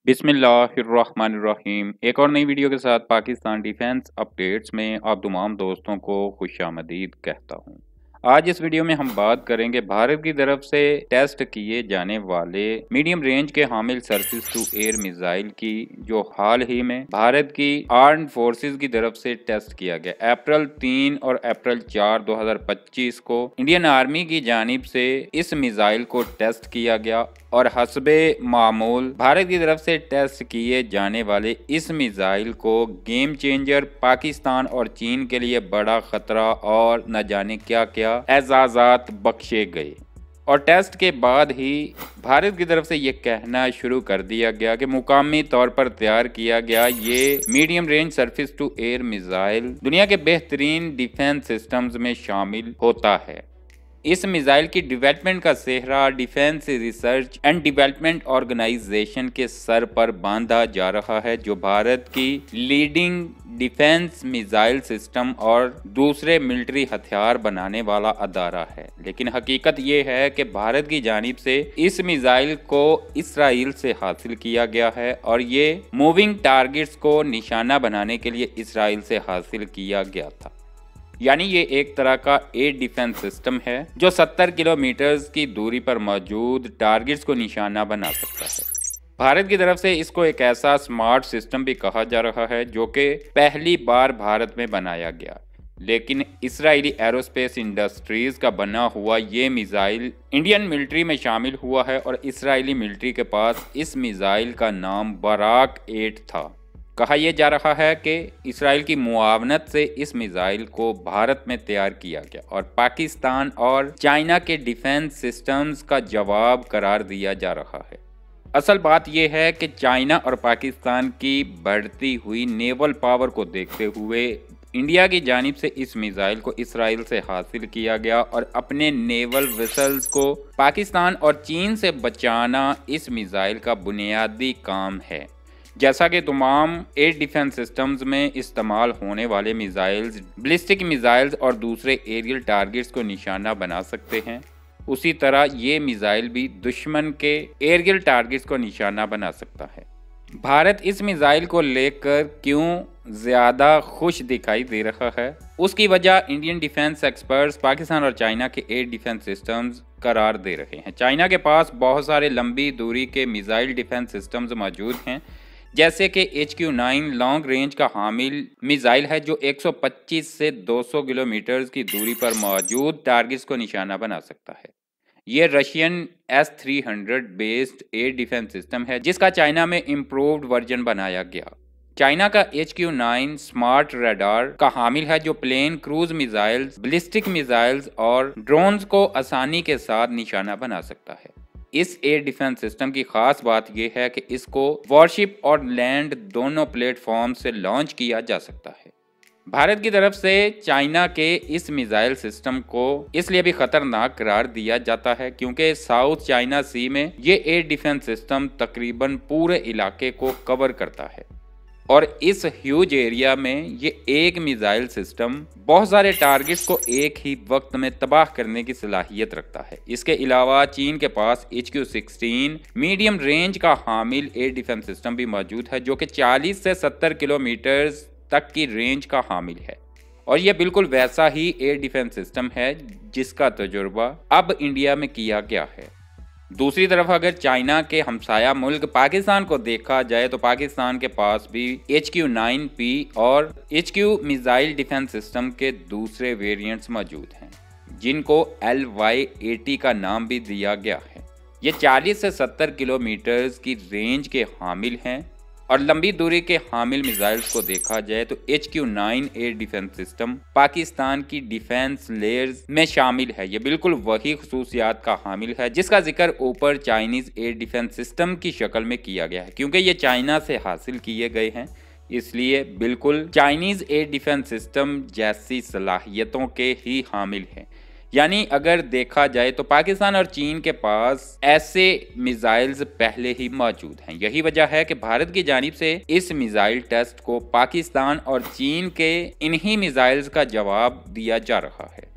बिस्मिल्लाहिर्रहमानिर्रहीम। एक और नई वीडियो के साथ पाकिस्तान डिफेंस अपडेट्स में आप तमाम दोस्तों को खुशामदीद कहता हूँ। आज इस वीडियो में हम बात करेंगे भारत की तरफ से टेस्ट किए जाने वाले मीडियम रेंज के हामिल सरफेस टू एयर मिसाइल की, जो हाल ही में भारत की आर्म फोर्सेस की तरफ से टेस्ट किया गया। अप्रैल 3 और अप्रैल 4 2025 को इंडियन आर्मी की जानिब से इस मिसाइल को टेस्ट किया गया और हस्बे मामूल भारत की तरफ से टेस्ट किए जाने वाले इस मिसाइल को गेम चेंजर, पाकिस्तान और चीन के लिए बड़ा खतरा और न जाने क्या क्या एजाजात बख्शे गए। और टेस्ट के बाद ही भारत की तरफ से ये कहना शुरू कर दिया गया कि मुकामी तौर पर तैयार किया गया ये medium range surface to air missile दुनिया के बेहतरीन डिफेंस सिस्टम्स में शामिल होता है। इस मिसाइल की डेवलपमेंट का सेहरा defence research and development organisation के सर पर बांधा जा रहा है, जो भारत की लीडिंग डिफेंस मिसाइल सिस्टम और दूसरे मिलिट्री हथियार बनाने वाला अदारा है। लेकिन हकीकत ये है कि भारत की जानिब से इस मिसाइल को इसराइल से हासिल किया गया है और ये मूविंग टारगेट्स को निशाना बनाने के लिए इसराइल से हासिल किया गया था। यानी ये एक तरह का एयर डिफेंस सिस्टम है जो 70 किलोमीटर की दूरी पर मौजूद टारगेट्स को निशाना बना सकता है। भारत की तरफ से इसको एक ऐसा स्मार्ट सिस्टम भी कहा जा रहा है जो कि पहली बार भारत में बनाया गया। लेकिन इसराइली एरोस्पेस इंडस्ट्रीज का बना हुआ ये मिसाइल इंडियन मिलिट्री में शामिल हुआ है और इसराइली मिलिट्री के पास इस मिसाइल का नाम बराक 8 था। कहा यह जा रहा है कि इसराइल की मुआवनत से इस मिसाइल को भारत में तैयार किया गया और पाकिस्तान और चाइना के डिफेंस सिस्टम्स का जवाब करार दिया जा रहा है। असल बात यह है कि चाइना और पाकिस्तान की बढ़ती हुई नेवल पावर को देखते हुए इंडिया की जानिब से इस मिसाइल को इसराइल से हासिल किया गया और अपने नेवल वेसल्स को पाकिस्तान और चीन से बचाना इस मिसाइल का बुनियादी काम है। जैसा कि तमाम एयर डिफेंस सिस्टम्स में इस्तेमाल होने वाले मिसाइल्स बैलिस्टिक मिसाइल्स और दूसरे एरियल टारगेट्स को निशाना बना सकते हैं, उसी तरह ये मिसाइल भी दुश्मन के एरियल टारगेट्स को निशाना बना सकता है। भारत इस मिसाइल को लेकर क्यों ज़्यादा खुश दिखाई दे रहा है, उसकी वजह इंडियन डिफेंस एक्सपर्ट्स पाकिस्तान और चाइना के एयर डिफेंस सिस्टम्स करार दे रहे हैं। चाइना के पास बहुत सारे लंबी दूरी के मिसाइल डिफेंस सिस्टम्स मौजूद हैं, जैसे कि HQ-9 लॉन्ग रेंज का हामिल मिसाइल है जो 125 से 200 किलोमीटर की दूरी पर मौजूद टारगेट्स को निशाना बना सकता है। ये Russian S-300 based air defence system है जिसका चाइना में इम्प्रूव्ड वर्जन बनाया गया। चाइना का HQ-9 स्मार्ट रडार का हामिल है जो plane, cruise missiles, ballistic missiles और ड्रोन्स को आसानी के साथ निशाना बना सकता है। इस एयर डिफेंस सिस्टम की खास बात यह है कि इसको वॉरशिप और लैंड दोनों प्लेटफॉर्म से लॉन्च किया जा सकता है। भारत की तरफ से चाइना के इस मिसाइल सिस्टम को इसलिए भी खतरनाक करार दिया जाता है क्योंकि साउथ चाइना सी में ये एयर डिफेंस सिस्टम तकरीबन पूरे इलाके को कवर करता है और इस ह्यूज एरिया में ये एक मिसाइल सिस्टम बहुत सारे टारगेट्स को एक ही वक्त में तबाह करने की सलाहियत रखता है। इसके अलावा चीन के पास HQ-16 मीडियम रेंज का हामिल एयर डिफेंस सिस्टम भी मौजूद है जो कि 40 से 70 किलोमीटर तक की रेंज का हामिल है और यह बिल्कुल वैसा ही एयर डिफेंस सिस्टम है जिसका तजुर्बा अब इंडिया में किया गया है। दूसरी तरफ अगर चाइना के हमसाया मुल्क पाकिस्तान को देखा जाए तो पाकिस्तान के पास भी HQ-9P और HQ मिसाइल डिफेंस सिस्टम के दूसरे वेरिएंट्स मौजूद हैं जिनको LY-80 का नाम भी दिया गया है। ये 40 से 70 किलोमीटर की रेंज के हामिल हैं और लंबी दूरी के हामिल मिसाइल्स को देखा जाए तो HQ-9 air defence system Pakistan की डिफेंस लेयर्स में शामिल है। ये बिल्कुल वही खसूसियात का हामिल है जिसका जिक्र ऊपर चाइनीज एयर डिफेंस सिस्टम की शक्ल में किया गया है। क्योंकि ये चाइना से हासिल किए गए हैं इसलिए बिल्कुल चाइनीज एयर डिफेंस सिस्टम जैसी सलाहियतों के ही हामिल हैं। यानी अगर देखा जाए तो पाकिस्तान और चीन के पास ऐसे मिसाइल्स पहले ही मौजूद हैं। यही वजह है कि भारत की जानिब से इस मिसाइल टेस्ट को पाकिस्तान और चीन के इन्हीं मिसाइल्स का जवाब दिया जा रहा है।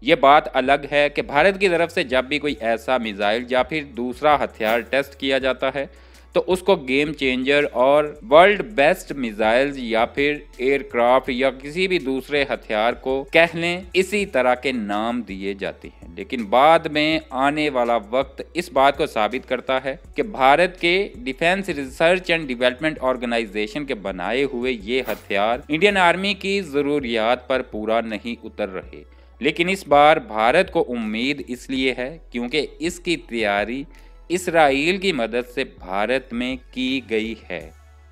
ये बात अलग है कि भारत की तरफ से जब भी कोई ऐसा मिसाइल या फिर दूसरा हथियार टेस्ट किया जाता है तो उसको गेम चेंजर और वर्ल्ड बेस्ट मिसाइल्स या फिर एयरक्राफ्ट या किसी भी दूसरे हथियार को कह लें, इसी तरह के नाम दिए जाते हैं। लेकिन बाद में आने वाला वक्त इस बात को साबित करता है कि भारत के defence research and development organisation के बनाए हुए ये हथियार इंडियन आर्मी की जरूरियात पर पूरा नहीं उतर रहे। लेकिन इस बार भारत को उम्मीद इसलिए है क्योंकि इसकी तैयारी इसराइल की मदद से भारत में की गई है।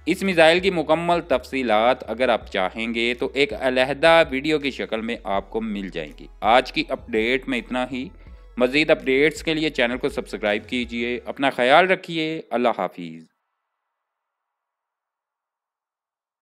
इस मिसाइल की मुकम्मल तफसीलात अगर आप चाहेंगे तो एक अलहदा वीडियो की शक्ल में आपको मिल जाएंगी। आज की अपडेट में इतना ही। मज़ीद अपडेट्स के लिए चैनल को सब्सक्राइब कीजिए। अपना ख्याल रखिए। अल्लाह हाफिज़।